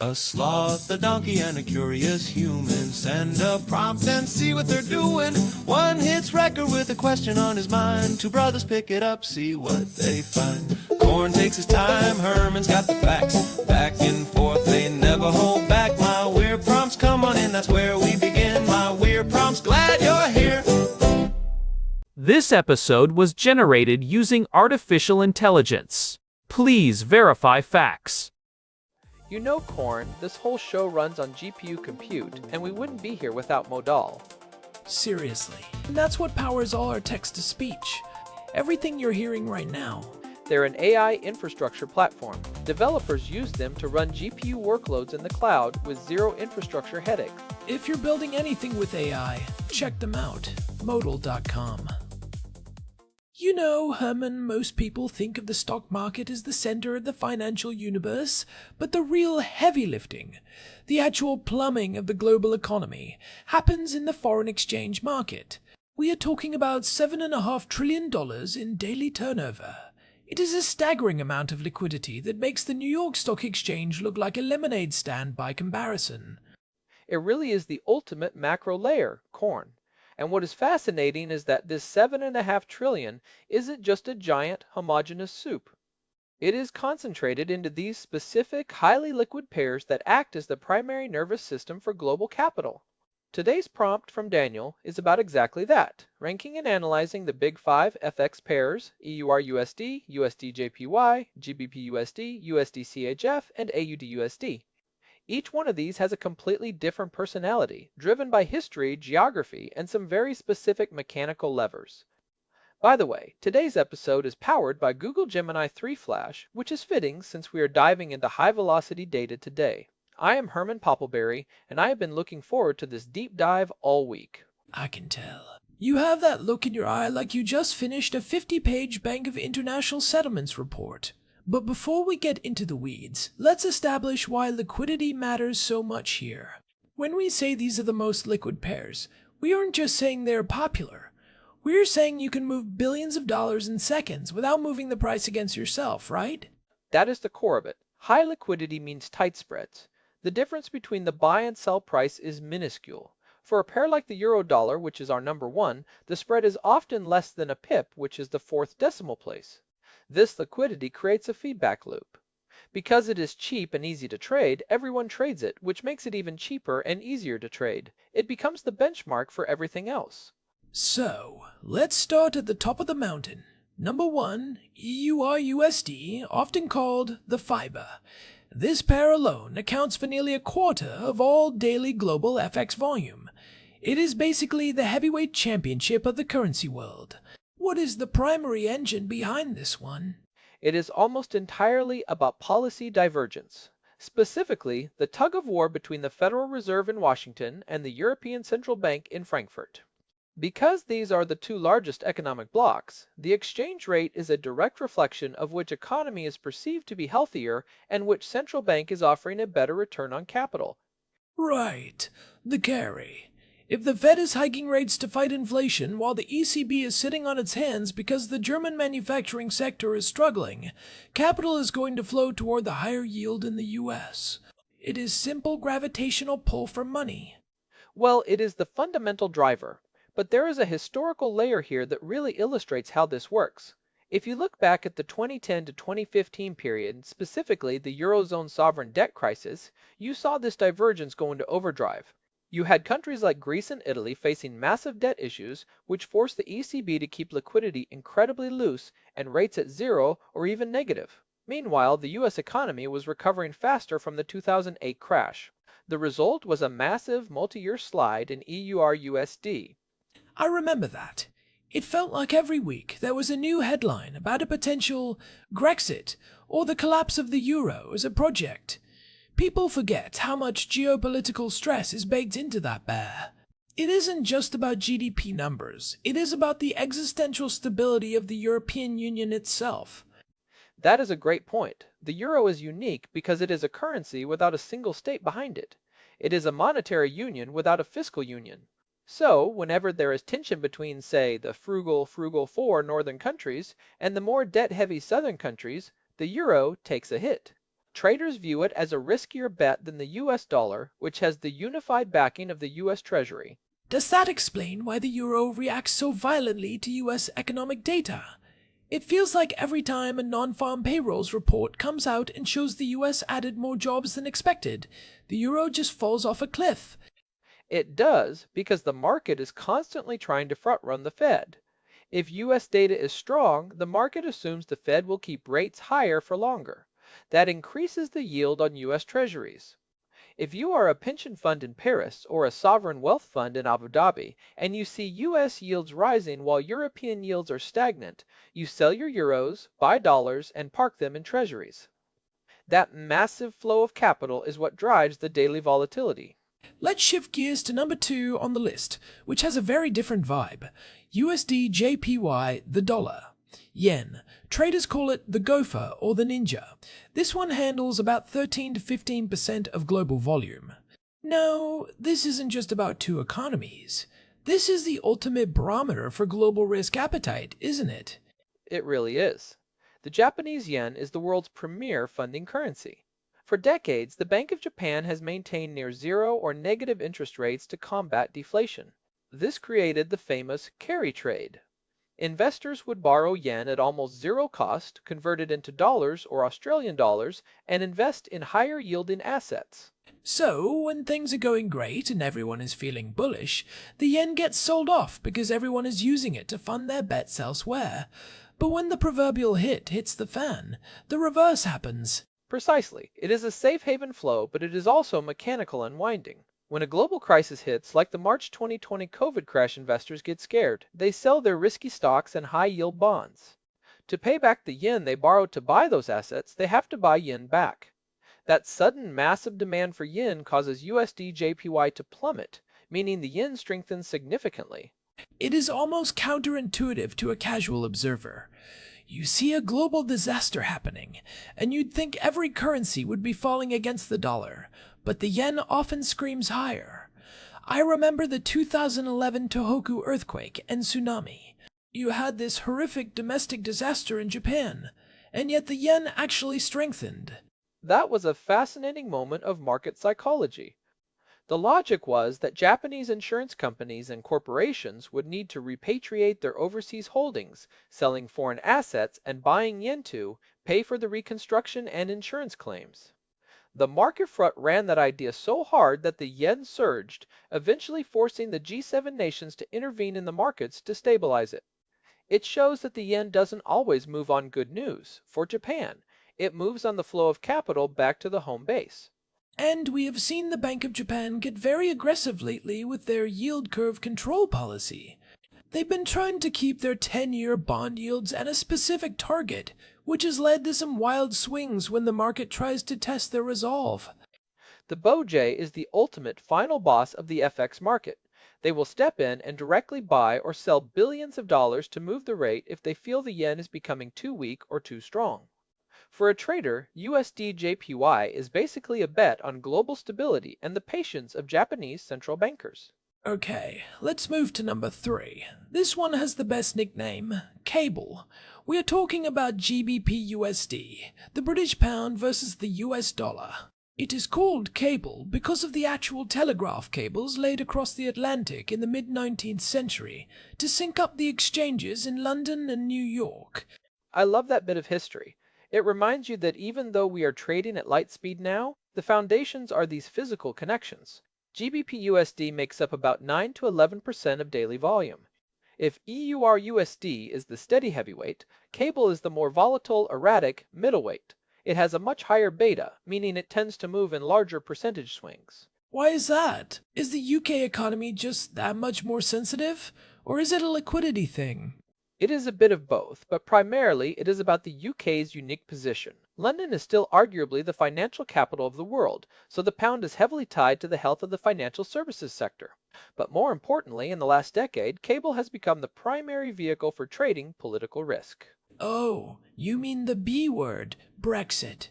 A sloth, a donkey, and a curious human. Send a prompt and see what they're doing. One hits record with a question on his mind. Two brothers pick it up, see what they find. Corn takes his time, Herman's got the facts. Back and forth, they never hold back. My weird prompts, come on in, that's where we begin. My weird prompts, glad you're here. This episode was generated using artificial intelligence. Please verify facts. You know, Corn, this whole show runs on GPU compute, and we wouldn't be here without Modal. Seriously. And that's what powers all our text-to-speech. Everything you're hearing right now. They're an AI infrastructure platform. Developers use them to run GPU workloads in the cloud with zero infrastructure headaches. If you're building anything with AI, check them out. Modal.com. You know, Herman, most people think of the stock market as the center of the financial universe, but the real heavy lifting, the actual plumbing of the global economy, happens in the foreign exchange market. We are talking about $7.5 trillion in daily turnover. It is a staggering amount of liquidity that makes the New York Stock Exchange look like a lemonade stand by comparison. It really is the ultimate macro layer, Corn. And what is fascinating is that this $7.5 trillion isn't just a giant homogeneous soup. It is concentrated into these specific, highly liquid pairs that act as the primary nervous system for global capital. Today's prompt from Daniel is about exactly that, ranking and analyzing the big five FX pairs, EUR-USD, USD-JPY, GBP-USD, USD-CHF, and AUD-USD. Each one of these has a completely different personality, driven by history, geography, and some very specific mechanical levers. By the way, today's episode is powered by Google Gemini 3 Flash, which is fitting since we are diving into high-velocity data today. I am Herman Poppleberry, and I have been looking forward to this deep dive all week. I can tell. You have that look in your eye like you just finished a 50-page Bank of International Settlements report. But before we get into the weeds, let's establish why liquidity matters so much here. When we say these are the most liquid pairs, we aren't just saying they're popular. We're saying you can move billions of dollars in seconds without moving the price against yourself, right? That is the core of it. High liquidity means tight spreads. The difference between the buy and sell price is minuscule. For a pair like the euro-dollar, which is our number one, the spread is often less than a pip, which is the fourth decimal place. This liquidity creates a feedback loop. Because it is cheap and easy to trade, everyone trades it, which makes it even cheaper and easier to trade. It becomes the benchmark for everything else. So, let's start at the top of the mountain. Number 1, EUR-USD, often called the fiber. This pair alone accounts for nearly a quarter of all daily global FX volume. It is basically the heavyweight championship of the currency world. What is the primary engine behind this one? It is almost entirely about policy divergence. Specifically, the tug-of-war between the Federal Reserve in Washington and the European Central Bank in Frankfurt. Because these are the two largest economic blocs, the exchange rate is a direct reflection of which economy is perceived to be healthier and which central bank is offering a better return on capital. Right, the carry. If the Fed is hiking rates to fight inflation while the ECB is sitting on its hands because the German manufacturing sector is struggling, capital is going to flow toward the higher yield in the US. It is simple gravitational pull for money. Well, it is the fundamental driver, but there is a historical layer here that really illustrates how this works. If you look back at the 2010 to 2015 period, specifically the Eurozone sovereign debt crisis, you saw this divergence go into overdrive. You had countries like Greece and Italy facing massive debt issues, which forced the ECB to keep liquidity incredibly loose and rates at zero or even negative. Meanwhile, the US economy was recovering faster from the 2008 crash. The result was a massive multi-year slide in EUR-USD. I remember that. It felt like every week there was a new headline about a potential Grexit or the collapse of the euro as a project. People forget how much geopolitical stress is baked into that bear. It isn't just about GDP numbers, it is about the existential stability of the European Union itself. That is a great point. The euro is unique because it is a currency without a single state behind it. It is a monetary union without a fiscal union. So, whenever there is tension between, say, the frugal four northern countries and the more debt-heavy southern countries, the euro takes a hit. Traders view it as a riskier bet than the US dollar, which has the unified backing of the US Treasury. Does that explain why the euro reacts so violently to US economic data? It feels like every time a non-farm payrolls report comes out and shows the US added more jobs than expected, the euro just falls off a cliff. It does because the market is constantly trying to front-run the Fed. If US data is strong, the market assumes the Fed will keep rates higher for longer. That increases the yield on US Treasuries. If you are a pension fund in Paris or a sovereign wealth fund in Abu Dhabi and you see US yields rising while European yields are stagnant, you sell your euros, buy dollars, and park them in treasuries. That massive flow of capital is what drives the daily volatility. Let's shift gears to number 2 on the list, which has a very different vibe. USD JPY, the dollar. Yen. Traders call it the gopher or the ninja. This one handles about 13 to 15% of global volume. No, this isn't just about two economies. This is the ultimate barometer for global risk appetite, isn't it? It really is. The Japanese yen is the world's premier funding currency. For decades, the Bank of Japan has maintained near zero or negative interest rates to combat deflation. This created the famous carry trade. Investors would borrow yen at almost zero cost, convert it into dollars or Australian dollars, and invest in higher yielding assets. So, when things are going great and everyone is feeling bullish, the yen gets sold off because everyone is using it to fund their bets elsewhere. But when the proverbial hit hits the fan, the reverse happens. Precisely. It is a safe haven flow, but it is also mechanical unwinding. When a global crisis hits, like the March 2020 COVID crash, investors get scared. They sell their risky stocks and high-yield bonds. To pay back the yen they borrowed to buy those assets, they have to buy yen back. That sudden massive demand for yen causes USD JPY to plummet, meaning the yen strengthens significantly. It is almost counterintuitive to a casual observer. You see a global disaster happening, and you'd think every currency would be falling against the dollar, but the yen often screams higher. I remember the 2011 Tohoku earthquake and tsunami. You had this horrific domestic disaster in Japan, and yet the yen actually strengthened. That was a fascinating moment of market psychology. The logic was that Japanese insurance companies and corporations would need to repatriate their overseas holdings, selling foreign assets and buying yen to pay for the reconstruction and insurance claims. The market front ran that idea so hard that the yen surged, eventually forcing the G7 nations to intervene in the markets to stabilize it. It shows that the yen doesn't always move on good news. For Japan, it moves on the flow of capital back to the home base. And we have seen the Bank of Japan get very aggressive lately with their yield curve control policy. They've been trying to keep their 10-year bond yields at a specific target, which has led to some wild swings when the market tries to test their resolve. The BOJ is the ultimate final boss of the FX market. They will step in and directly buy or sell billions of dollars to move the rate if they feel the yen is becoming too weak or too strong. For a trader, USD JPY is basically a bet on global stability and the patience of Japanese central bankers. Okay, let's move to number 3. This one has the best nickname, Cable. We are talking about GBP USD, the British pound versus the US dollar. It is called cable because of the actual telegraph cables laid across the Atlantic in the mid-19th century to sync up the exchanges in London and New York. I love that bit of history. It reminds you that even though we are trading at light speed now, the foundations are these physical connections. GBP USD makes up about 9 to 11% of daily volume. If EUR USD is the steady heavyweight, cable is the more volatile, erratic middleweight. It has a much higher beta, meaning it tends to move in larger percentage swings. Why is that? Is the UK economy just that much more sensitive? Or is it a liquidity thing? It is a bit of both, but primarily it is about the UK's unique position. London is still arguably the financial capital of the world, so the pound is heavily tied to the health of the financial services sector. But more importantly, in the last decade, cable has become the primary vehicle for trading political risk. Oh, you mean the B word, Brexit.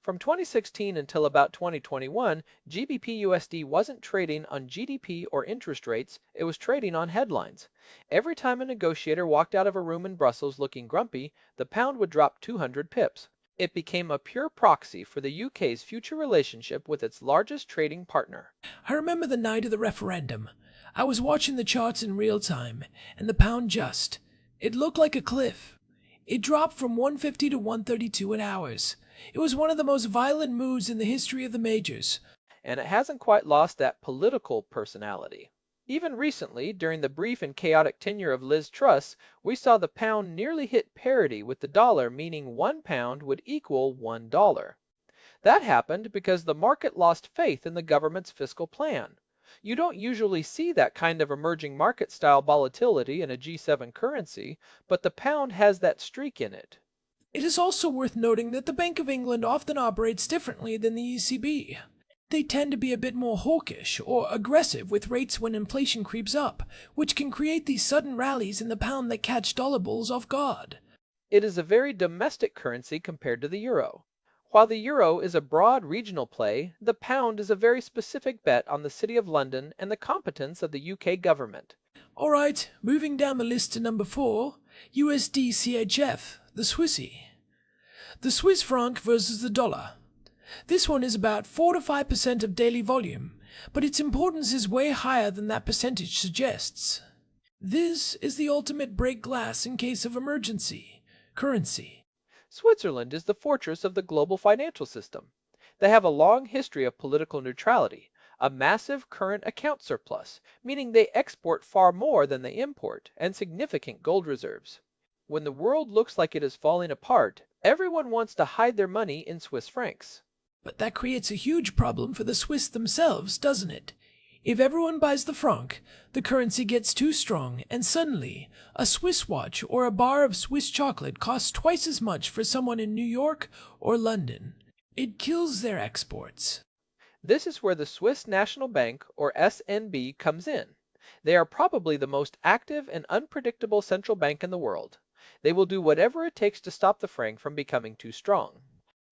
From 2016 until about 2021, GBP USD wasn't trading on GDP or interest rates, it was trading on headlines. Every time a negotiator walked out of a room in Brussels looking grumpy, the pound would drop 200 pips. It became a pure proxy for the UK's future relationship with its largest trading partner. I remember the night of the referendum. I was watching the charts in real time, and the pound just. It looked like a cliff. It dropped from 150 to 132 in hours. It was one of the most violent moves in the history of the majors. And it hasn't quite lost that political personality. Even recently, during the brief and chaotic tenure of Liz Truss, we saw the pound nearly hit parity with the dollar, meaning £1 would equal $1. That happened because the market lost faith in the government's fiscal plan. You don't usually see that kind of emerging market-style volatility in a G7 currency, but the pound has that streak in it. It is also worth noting that the Bank of England often operates differently than the ECB. They tend to be a bit more hawkish or aggressive with rates when inflation creeps up, which can create these sudden rallies in the pound that catch dollar bulls off guard. It is a very domestic currency compared to the euro. While the euro is a broad regional play, the pound is a very specific bet on the City of London and the competence of the UK government. Alright, moving down the list to number 4, USD CHF, the Swissy. The Swiss franc versus the dollar. This one is about 4 to 5% of daily volume, but its importance is way higher than that percentage suggests. This is the ultimate break glass in case of emergency currency. Switzerland is the fortress of the global financial system. They have a long history of political neutrality, a massive current account surplus, meaning they export far more than they import, and significant gold reserves. When the world looks like it is falling apart, everyone wants to hide their money in Swiss francs. But that creates a huge problem for the Swiss themselves, doesn't it? If everyone buys the franc, the currency gets too strong, and suddenly, a Swiss watch or a bar of Swiss chocolate costs twice as much for someone in New York or London. It kills their exports. This is where the Swiss National Bank, or SNB, comes in. They are probably the most active and unpredictable central bank in the world. They will do whatever it takes to stop the franc from becoming too strong.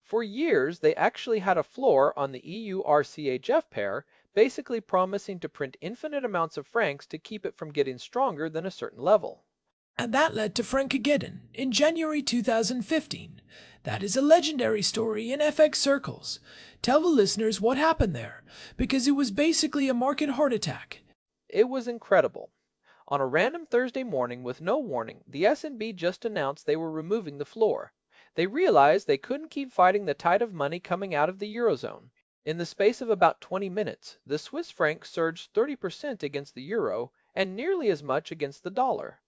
For years, they actually had a floor on the EU-RCHF pair, basically promising to print infinite amounts of francs to keep it from getting stronger than a certain level. And that led to Frankageddon in January 2015. That is a legendary story in FX circles. Tell the listeners what happened there, because it was basically a market heart attack. It was incredible. On a random Thursday morning with no warning, the S&B just announced they were removing the floor. They realized they couldn't keep fighting the tide of money coming out of the Eurozone. In the space of about 20 minutes, the Swiss franc surged 30% against the euro and nearly as much against the dollar.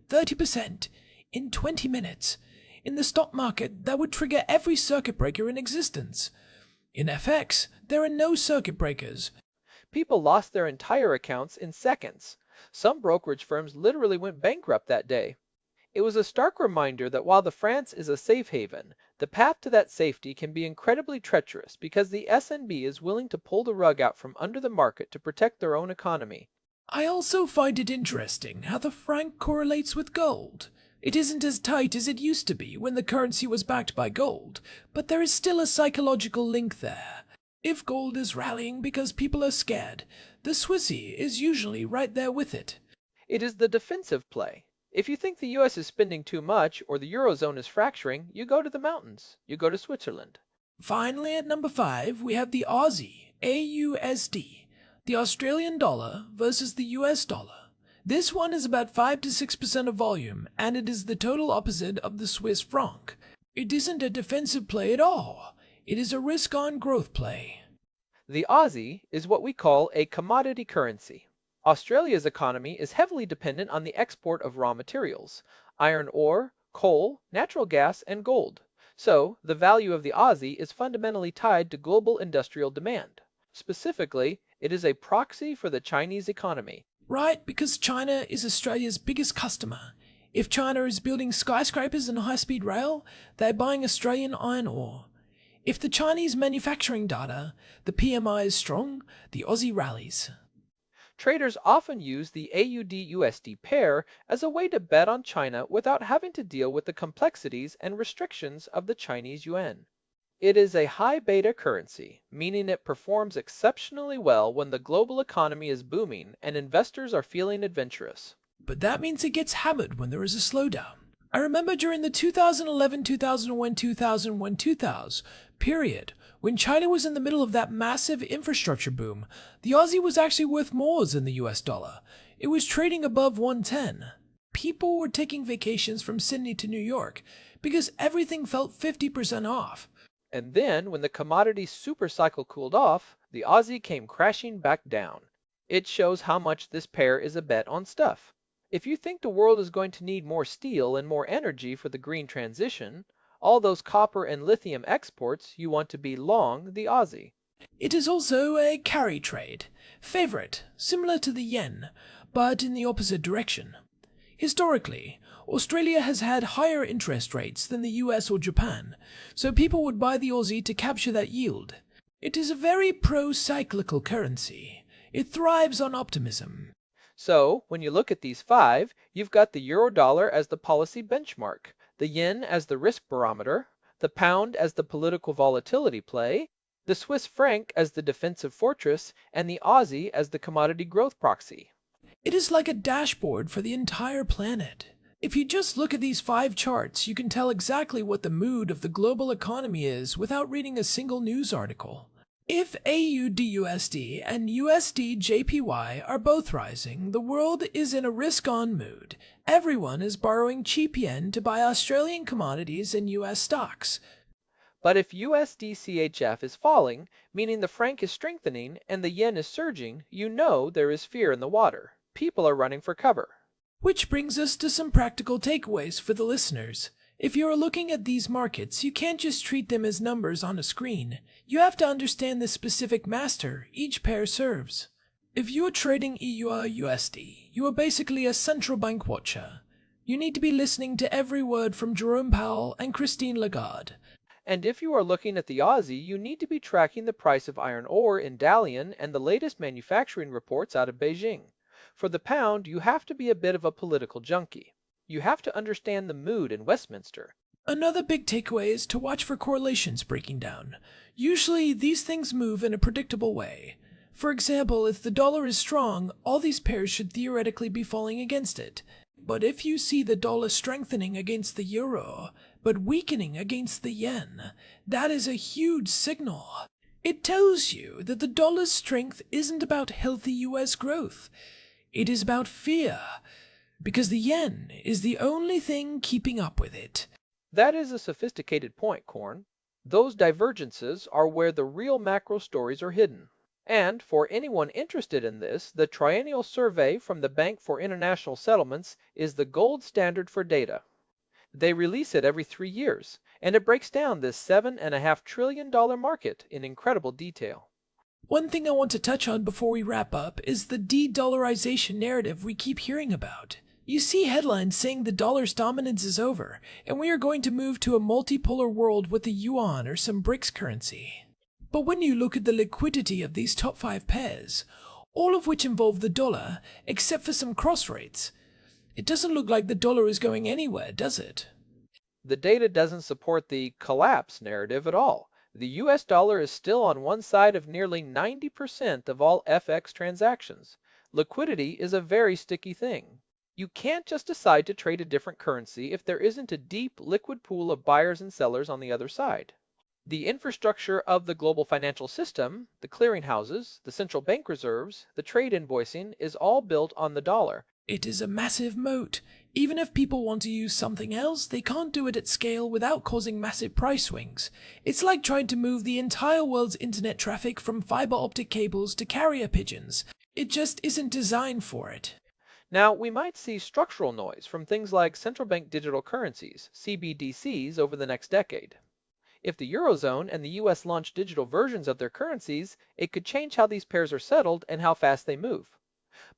30% in 20 minutes. In the stock market, that would trigger every circuit breaker in existence. In FX, there are no circuit breakers. People lost their entire accounts in seconds. Some brokerage firms literally went bankrupt that day. It was a stark reminder that while the France is a safe haven, the path to that safety can be incredibly treacherous because the SNB is willing to pull the rug out from under the market to protect their own economy. I also find it interesting how the franc correlates with gold. It isn't as tight as it used to be when the currency was backed by gold, but there is still a psychological link there. If gold is rallying because people are scared, the Swissy is usually right there with it. It is the defensive play. If you think the US is spending too much or the Eurozone is fracturing, you go to the mountains. You go to Switzerland. Finally, at number 5, we have the Aussie, AUSD, the Australian dollar versus the US dollar. This one is about 5 to 6% of volume, and it is the total opposite of the Swiss franc. It isn't a defensive play at all. It is a risk-on growth play. The Aussie is what we call a commodity currency. Australia's economy is heavily dependent on the export of raw materials, iron ore, coal, natural gas, and gold. So, the value of the Aussie is fundamentally tied to global industrial demand. Specifically, it is a proxy for the Chinese economy. Right, because China is Australia's biggest customer. If China is building skyscrapers and high-speed rail, they're buying Australian iron ore. If the Chinese manufacturing data, the PMI is strong, the Aussie rallies. Traders often use the AUD-USD pair as a way to bet on China without having to deal with the complexities and restrictions of the Chinese yuan. It is a high beta currency, meaning it performs exceptionally well when the global economy is booming and investors are feeling adventurous. But that means it gets hammered when there is a slowdown. I remember during the 2011, 2001, 2001, 2000 period, when China was in the middle of that massive infrastructure boom, the Aussie was actually worth more than the US dollar. It was trading above 110. People were taking vacations from Sydney to New York because everything felt 50% off. And then, when the commodity supercycle cooled off, the Aussie came crashing back down. It shows how much this pair is a bet on stuff. If you think the world is going to need more steel and more energy for the green transition, all those copper and lithium exports, you want to be long the Aussie. It is also a carry trade, favorite, similar to the yen, but in the opposite direction. Historically, Australia has had higher interest rates than the US or Japan, so people would buy the Aussie to capture that yield. It is a very pro-cyclical currency. It thrives on optimism. So, when you look at these five, you've got the euro-dollar as the policy benchmark, the yen as the risk barometer, the pound as the political volatility play, the Swiss franc as the defensive fortress, and the Aussie as the commodity growth proxy. It is like a dashboard for the entire planet. If you just look at these 5 charts, you can tell exactly what the mood of the global economy is without reading a single news article. If AUDUSD and USD/JPY are both rising, the world is in a risk-on mood. Everyone is borrowing cheap yen to buy Australian commodities and US stocks. But if USD/CHF is falling, meaning the franc is strengthening and the yen is surging, you know there is fear in the water. People are running for cover. Which brings us to some practical takeaways for the listeners. If you are looking at these markets, you can't just treat them as numbers on a screen. You have to understand the specific master each pair serves. If you are trading EUR/USD, you are basically a central bank watcher. You need to be listening to every word from Jerome Powell and Christine Lagarde. And if you are looking at the Aussie, you need to be tracking the price of iron ore in Dalian and the latest manufacturing reports out of Beijing. For the pound, you have to be a bit of a political junkie. You have to understand the mood in Westminster. Another big takeaway is to watch for correlations breaking down. Usually, these things move in a predictable way. For example, if the dollar is strong, all these pairs should theoretically be falling against it. But if you see the dollar strengthening against the euro, but weakening against the yen, that is a huge signal. It tells you that the dollar's strength isn't about healthy US growth. It is about fear, because the yen is the only thing keeping up with it. That is a sophisticated point, Korn. Those divergences are where the real macro stories are hidden. And for anyone interested in this, the Triennial Survey from the Bank for International Settlements is the gold standard for data. They release it every 3 years, and it breaks down this $7.5 trillion market in incredible detail. One thing I want to touch on before we wrap up is the de-dollarization narrative we keep hearing about. You see headlines saying the dollar's dominance is over, and we are going to move to a multipolar world with the yuan or some BRICS currency. But when you look at the liquidity of these top 5 pairs, all of which involve the dollar, except for some cross rates, it doesn't look like the dollar is going anywhere, does it? The data doesn't support the collapse narrative at all. The US dollar is still on one side of nearly 90% of all FX transactions. Liquidity is a very sticky thing. You can't just decide to trade a different currency if there isn't a deep, liquid pool of buyers and sellers on the other side. The infrastructure of the global financial system, the clearinghouses, the central bank reserves, the trade invoicing is all built on the dollar. It is a massive moat. Even if people want to use something else, they can't do it at scale without causing massive price swings. It's like trying to move the entire world's internet traffic from fiber optic cables to carrier pigeons. It just isn't designed for it. Now, we might see structural noise from things like central bank digital currencies, CBDCs, over the next decade. If the Eurozone and the US launch digital versions of their currencies, it could change how these pairs are settled and how fast they move.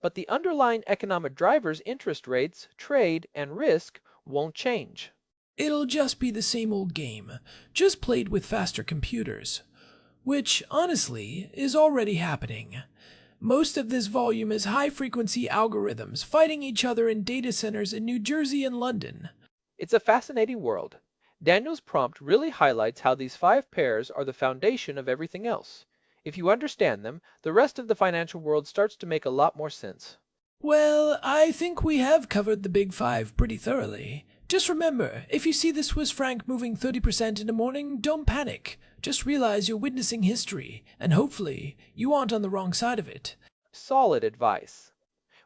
But the underlying economic drivers, interest rates, trade, and risk won't change. It'll just be the same old game, just played with faster computers. Which, honestly, is already happening. Most of this volume is high-frequency algorithms fighting each other in data centers in New Jersey and London. It's a fascinating world. Daniel's prompt really highlights how these 5 pairs are the foundation of everything else. If you understand them, the rest of the financial world starts to make a lot more sense. Well, I think we have covered the big 5 pretty thoroughly. Just remember, if you see the Swiss franc moving 30% in the morning, don't panic. Just realize you're witnessing history, and hopefully, you aren't on the wrong side of it. Solid advice.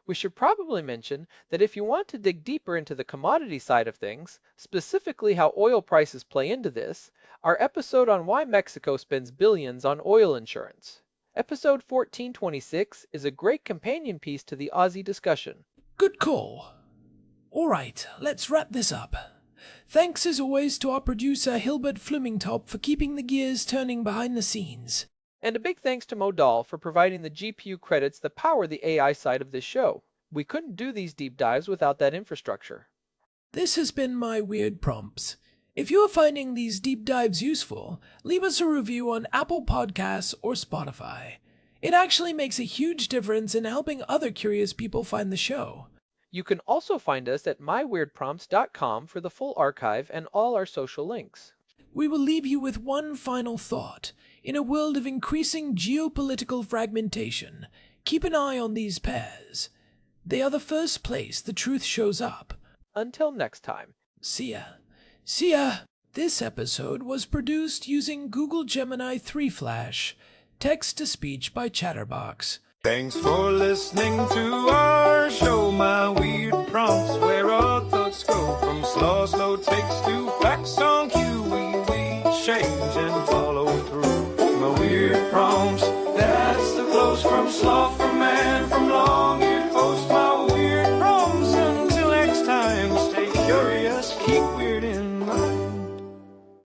We should probably mention that if you want to dig deeper into the commodity side of things, specifically how oil prices play into this, our episode on why Mexico spends billions on oil insurance. Episode 1426 is a great companion piece to the Aussie discussion. Good call. Alright, let's wrap this up. Thanks as always to our producer Hilbert Flumingtop for keeping the gears turning behind the scenes. And a big thanks to Modal for providing the GPU credits that power the AI side of this show. We couldn't do these deep dives without that infrastructure. This has been My Weird Prompts. If you are finding these deep dives useful, leave us a review on Apple Podcasts or Spotify. It actually makes a huge difference in helping other curious people find the show. You can also find us at myweirdprompts.com for the full archive and all our social links. We will leave you with one final thought. In a world of increasing geopolitical fragmentation, keep an eye on these pairs. They are the first place the truth shows up. Until next time. See ya. See ya. This episode was produced using Google Gemini 3 Flash. Text-to-speech by Chatterbox. Thanks for listening to our show, My Weird